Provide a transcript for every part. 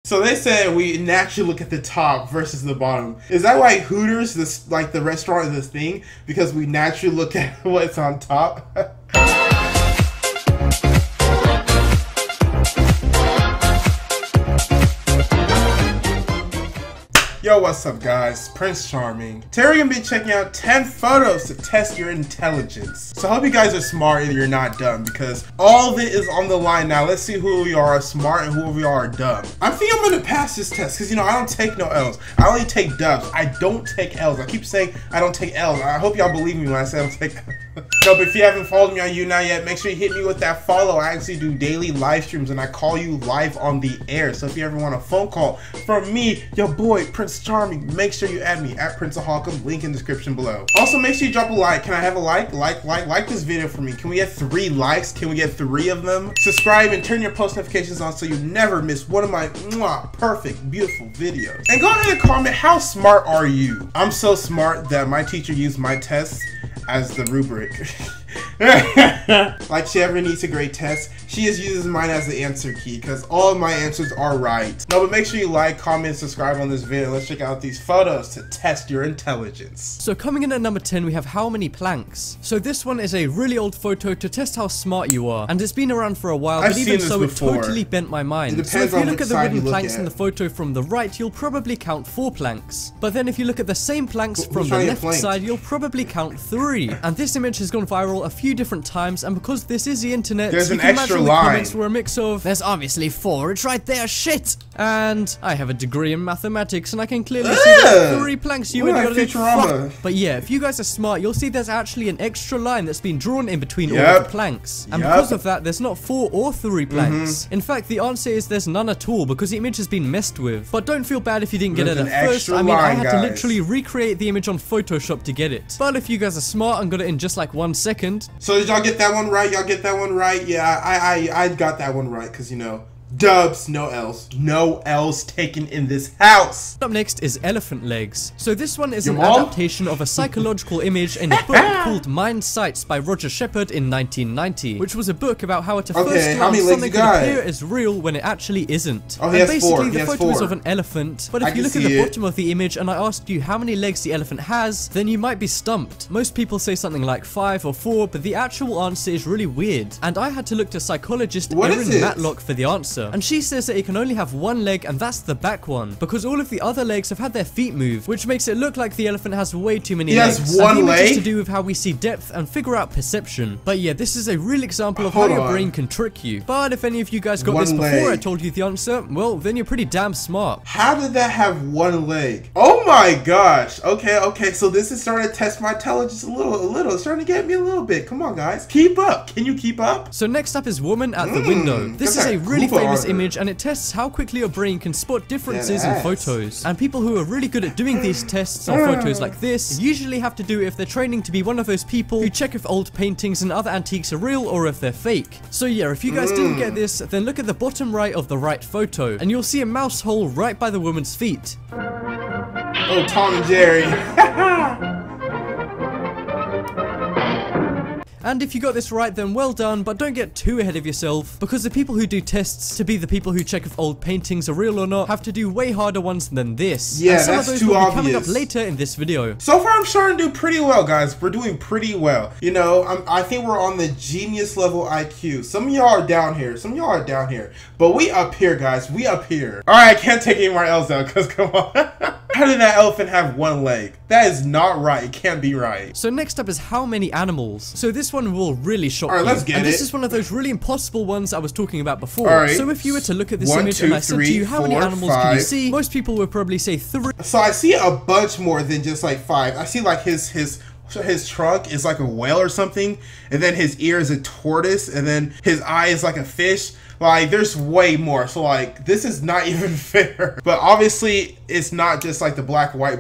So they said we naturally look at the top versus the bottom. Is that why Hooters, this like the restaurant, is this thing? Because we naturally look at what's on top? Yo, what's up guys? Prince Charming. Today we're gonna be checking out 10 photos to test your intelligence. So I hope you guys are smart and you're not dumb, because all of it is on the line now. Let's see who we are smart and who we are dumb. I think I'm gonna pass this test because, you know, I don't take no L's. I only take dubs. I don't take L's. I keep saying I don't take L's. I hope y'all believe me when I say I don't take No, but if you haven't followed me on YouNow yet, make sure you hit me with that follow. I actually do daily live streams and I call you live on the air. So if you ever want a phone call from me, your boy, Prince Charming, make sure you add me at Princeahawcom, link in the description below. Also, make sure you drop a like. Can I have a like? Like this video for me. Can we get 3 likes? Can we get 3 of them? Subscribe and turn your post notifications on so you never miss one of my perfect, beautiful videos. And go ahead and comment, how smart are you? I'm so smart that my teacher used my tests as the rubric. Like she ever needs a great test, she just uses mine as the answer key because all of my answers are right. No, but make sure you like, comment, subscribe on this video. Let's check out these photos to test your intelligence. So coming in at number 10, we have how many planks. So this one is a really old photo to test how smart you are, and it's been around for a while, but even so it totally bent my mind. So if you look at the wooden planks in the photo from the right, you'll probably count 4 planks. But then if you look at the same planks from the left side, you'll probably count 3. And this image has gone viral a few different times, and because this is the internet, there's you an can extra imagine the line. comments were a mix of, there's obviously 4, it's right there, shit! And I have a degree in mathematics and I can clearly see there's 3 planks, you idiotic fuck. But yeah, if you guys are smart, you'll see there's actually an extra line that's been drawn in between all of the planks. And because of that, there's not 4 or 3 planks. In fact, the answer is there's none at all because the image has been messed with. But don't feel bad if you didn't get it at first. I mean, I had to literally recreate the image on Photoshop to get it. But if you guys are smart and got it in just like 1 second. So did y'all get that one right? Y'all get that one right? Yeah, I got that one right because, you know, dubs, no L's. No L's taken in this house. Up next is elephant legs. So this one is an adaptation of a psychological image in a book called Mind Sights by Roger Shepard in 1990, which was a book about how at a first glance something could appear as real when it actually isn't. And basically the photo is of an elephant, but if you look at the bottom of the image and I asked you how many legs the elephant has, then you might be stumped. Most people say something like 5 or 4, but the actual answer is really weird. And I had to look to psychologist Erin Matlock for the answer. And she says that it can only have 1 leg, and that's the back one, because all of the other legs have had their feet moved, which makes it look like the elephant has way too many legs. He has 1 leg? It's to do with how we see depth and figure out perception. But yeah, this is a real example of how your brain can trick you. But if any of you guys got this before I told you the answer, well, then you're pretty damn smart. How did that have 1 leg? Oh my gosh. Okay, so this is starting to test my intelligence a little. It's starting to get me a little bit. Come on, guys. Keep up. Can you keep up? So next up is woman at the window. This is a really famous image, and it tests how quickly your brain can spot differences in photos. And people who are really good at doing these tests on photos like this usually have to do it if they're training to be one of those people who check if old paintings and other antiques are real or if they're fake. So yeah, if you guys didn't get this, then look at the bottom right of the right photo, and you'll see a mouse hole right by the woman's feet. Oh, Tom and Jerry. And if you got this right, then well done, but don't get too ahead of yourself, because the people who do tests to be the people who check if old paintings are real or not have to do way harder ones than this. Yeah, and some that's of those too will obvious. be coming up later in this video. So far, I'm starting to do pretty well, guys. We're doing pretty well. You know, I think we're on the genius level IQ. Some of y'all are down here. But we up here, guys. We up here. All right, I can't take any more L's though, because come on. How did that elephant have 1 leg? That is not right. It can't be right. So next up is how many animals. So this one will really shock you. All right, let's get and it. this is one of those really impossible ones I was talking about before. All right. So if you were to look at this image and I said to you, how many animals can you see? Most people would probably say 3. So I see a bunch more than just like 5. I see like his trunk is like a whale or something, and then his ear is a tortoise, and then his eye is like a fish. Like, there's way more. So, like, this is not even fair. But obviously, it's not just like the black, white.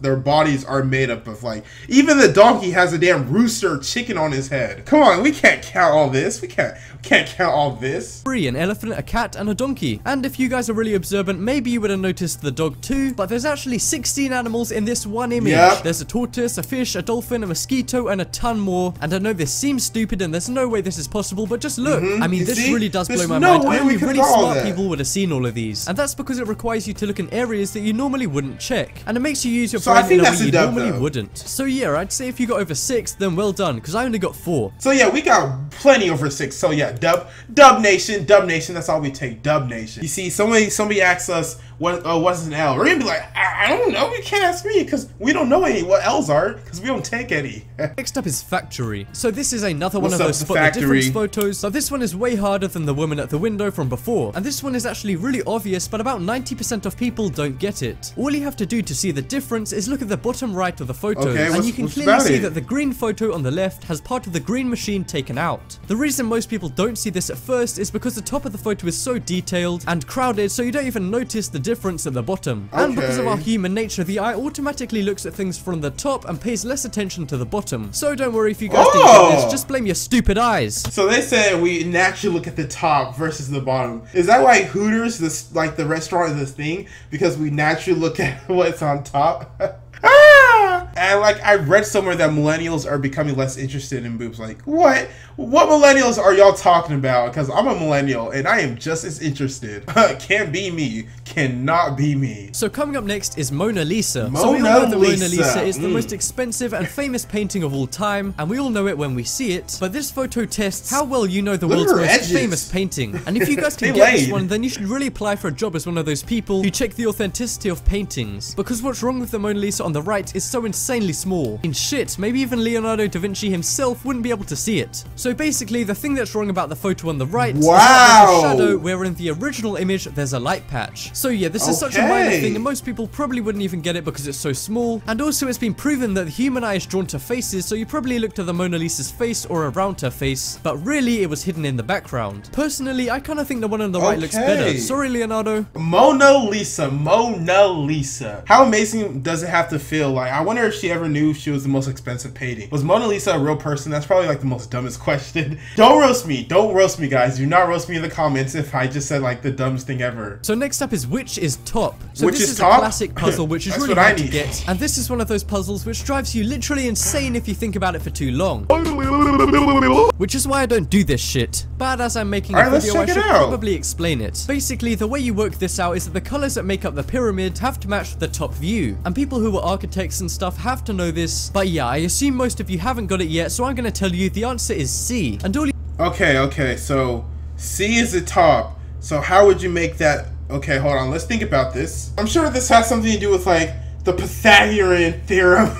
Their bodies are made up of, like, even the donkey has a damn rooster chicken on his head. Come on, we can't count all this. We can't count all this. 3, an elephant, a cat, and a donkey. And if you guys are really observant, maybe you would have noticed the dog too, but there's actually 16 animals in this one image. There's a tortoise, a fish, a dolphin, a mosquito, and a ton more. And I know this seems stupid and there's no way this is possible, but just look. I mean, this This really does blow my mind. Only really smart people would have seen all of these. And that's because it requires you to look in areas that you normally wouldn't check. And it makes you use your brain in a way you normally wouldn't. So yeah, I'd say if you got over 6, then well done, because I only got 4. So yeah, we got plenty over 6. So yeah, Dub Nation, that's all we take, Dub Nation. You see, somebody asks us, what's an L? We're gonna be like, I don't know, you can't ask me, because we don't know what L's are, because we don't take any. Next up is Factory. So this is another one of those spot the difference photos. So this one is way harder than the woman at the window from before. And this one is actually really obvious, but about 90% of people don't get it. All you have to do to see the difference is look at the bottom right of the photos, and you can clearly see that the green photo on the left has part of the green machine taken out. The reason most people don't see this at first is because the top of the photo is so detailed and crowded, so you don't even notice the difference at the bottom. And because of our human nature, the eye automatically looks at things from the top and pays less attention to the bottom. So don't worry if you guys didn't get this, just blame your stupid eyes. So they said we naturally look at the top versus the bottom. Is that why Hooters, like the restaurant, is this thing? Because we naturally look at what's on top? And like I read somewhere that millennials are becoming less interested in boobs. Like what millennials are y'all talking about? Because I'm a millennial and I am just as interested. Can't be me. Cannot be me. So coming up next is Mona Lisa. So we all know the Mona Lisa is the most expensive and famous painting of all time, and we all know it when we see it. But this photo tests how well you know the world's most famous painting. And if you guys can get this one, then you should really apply for a job as one of those people who check the authenticity of paintings. Because what's wrong with the Mona Lisa on the right is so insanely small. In shit, maybe even Leonardo da Vinci himself wouldn't be able to see it. So basically, the thing that's wrong about the photo on the right is that there's a shadow, where in the original image there's a light patch. So yeah, this is such a minor thing, and most people probably wouldn't even get it because it's so small. And also, it's been proven that the human eye is drawn to faces, so you probably looked at the Mona Lisa's face or around her face, but really it was hidden in the background. Personally, I kind of think the one on the right looks better. Sorry, Leonardo. Mona Lisa. How amazing does it have to feel? Like, I wonder if she ever knew she was the most expensive painting. Was Mona Lisa a real person? That's probably like the most dumbest question. Don't roast me, guys. Do not roast me in the comments if I just said like the dumbest thing ever. So next up is which is top. So this is a classic puzzle which is really hard to get, and this is one of those puzzles which drives you literally insane if you think about it for too long. Which is why I don't do this shit. But as I'm making a video, I should probably explain it. Basically, the way you work this out is that the colors that make up the pyramid have to match the top view, and people who are architects and stuff have to know this. But yeah, I assume most of you haven't got it yet, so I'm gonna tell you the answer is C. And all you Okay, so C is the top. So how would you make that? Okay, hold on, let's think about this. I'm sure this has something to do with like the Pythagorean theorem.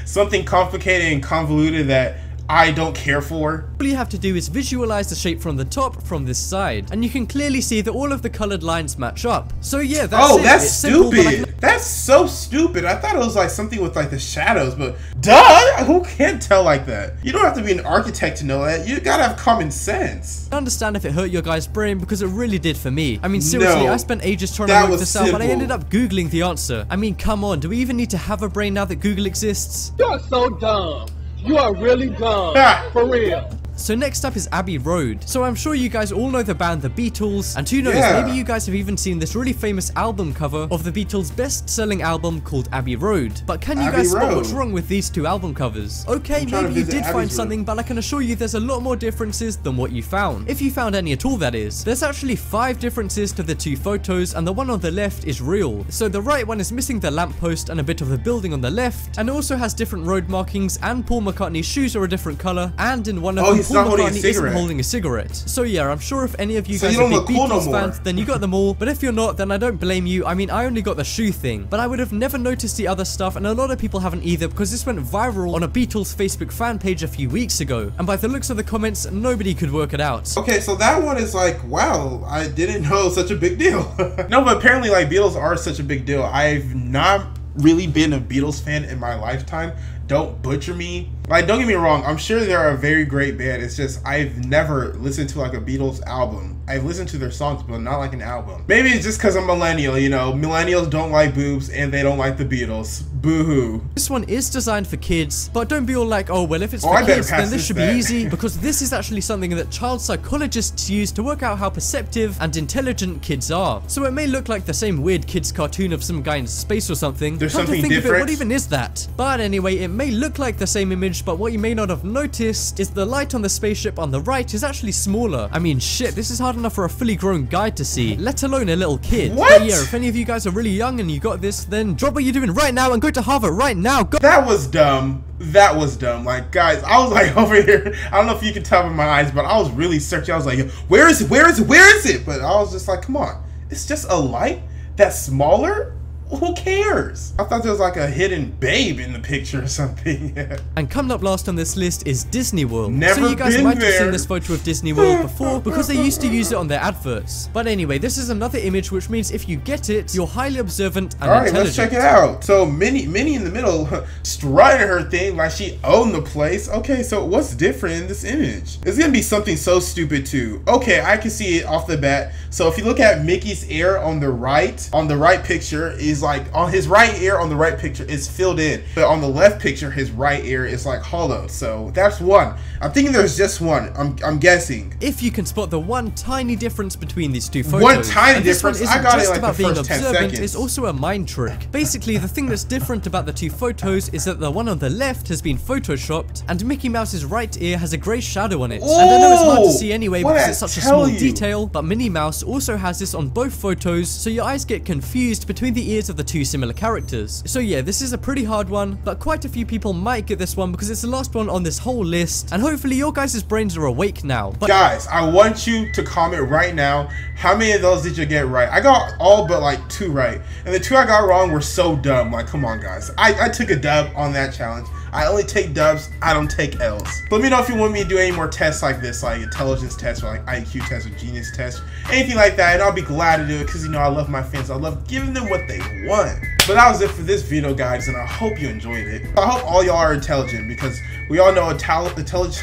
Something complicated and convoluted that I don't care for. All you have to do is visualize the shape from the top from this side, and you can clearly see that all of the colored lines match up. So yeah, that's that's stupid. That's so stupid. I thought it was like something with like the shadows, but duh, who can tell like that? You don't have to be an architect to know that. You gotta have common sense. I understand if it hurt your guys' brain, because it really did for me. I mean, seriously, I spent ages trying to work this out, but I ended up Googling the answer. I mean, come on, do we even need to have a brain now that Google exists? You're so dumb. You are really dumb. For real. So next up is Abbey Road. So I'm sure you guys all know the band The Beatles, and who knows, maybe you guys have even seen this really famous album cover of the Beatles' best-selling album called Abbey Road. But can you guys spot what's wrong with these two album covers? Okay, maybe you did find something, but I can assure you there's a lot more differences than what you found. If you found any at all, that is. There's actually 5 differences to the two photos, and the one on the left is real. So the right one is missing the lamppost and a bit of the building on the left, and also has different road markings, and Paul McCartney's shoes are a different color, and in one of them Paul McCartney isn't holding a cigarette. So yeah, I'm sure if any of you guys are big Beatles fans, then you got them all, but if you're not, then I don't blame you. I mean, I only got the shoe thing, but I would have never noticed the other stuff, and a lot of people haven't either, because this went viral on a Beatles Facebook fan page a few weeks ago, and by the looks of the comments, nobody could work it out. Okay, so that one is like, wow, I didn't know it was such a big deal. No, but apparently like Beatles are such a big deal. I've not really been a Beatles fan in my lifetime. Don't butcher me. Like, don't get me wrong, I'm sure they're a very great band. It's just I've never listened to like a Beatles album. I've listened to their songs, but not like an album. Maybe it's just because I'm millennial, you know. Millennials don't like boobs and they don't like the Beatles. Boohoo. This one is designed for kids, but don't be all like, oh, well, if it's for kids, then this should be easy, because this is actually something that child psychologists use to work out how perceptive and intelligent kids are. So it may look like the same weird kids cartoon of some guy in space or something. There's something different. What even is that? But anyway, it may look like the same image, but what you may not have noticed is the light on the spaceship on the right is actually smaller. I mean, shit, this is hard enough for a fully grown guy to see, let alone a little kid. What? But yeah, if any of you guys are really young and you got this, then drop what you're doing right now and go to Harvard right now. Go. That was dumb. That was dumb. Like, guys, I was like over here. I don't know if you can tell by my eyes, but I was really searching. I was like, where is it? Where is it? Where is it? But I was just like, come on. It's just a light that's smaller? Who cares? I thought there was like a hidden babe in the picture or something. Yeah. And coming up last on this list is Disney World. Never so you guys been might there. have seen this photo of Disney World before because they used to use it on their adverts. But anyway, this is another image, which means if you get it, you're highly observant and Alright, intelligent. let's check it out. So Minnie in the middle, strutting her thing like she owned the place. Okay, so what's different in this image? It's gonna be something so stupid too. Okay, I can see it off the bat. So if you look at Mickey's ear on the right picture is like on his right ear on the right picture is filled in, but on the left picture his right ear is like hollow. So that's one. I'm thinking there's just one. I'm guessing. If you can spot the one tiny difference between these two photos. One tiny difference. One I got just it like about the being first 10 observant, seconds. it's also a mind trick. Basically, the thing that's different about the two photos is that the one on the left has been photoshopped, and Mickey Mouse's right ear has a grey shadow on it. Ooh, and I know it's hard to see anyway because it's such a small you? detail, but Minnie Mouse also has this on both photos, so your eyes get confused between the ears of the two similar characters. So yeah, this is a pretty hard one, but quite a few people might get this one because it's the last one on this whole list, and hopefully your guys' brains are awake now. But guys, I want you to comment right now, how many of those did you get right? I got all but like 2 right, and the 2 I got wrong were so dumb. Like, come on guys, I took a dub on that challenge. I only take dubs, I don't take L's. Let me know if you want me to do any more tests like this, like intelligence tests or like IQ tests or genius tests, anything like that, and I'll be glad to do it because, you know, I love my fans. I love giving them what they want. But that was it for this video, guys, and I hope you enjoyed it. I hope all y'all are intelligent because we all know intelligence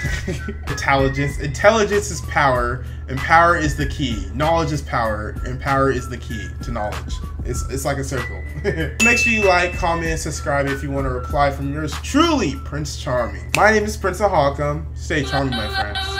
is power, and power is the key. Knowledge is power, and power is the key to knowledge. It's like a circle. Make sure you like, comment, and subscribe if you want to reply from yours truly, Prince Charming. My name is Prince of Hawcom. Stay charming, my friends.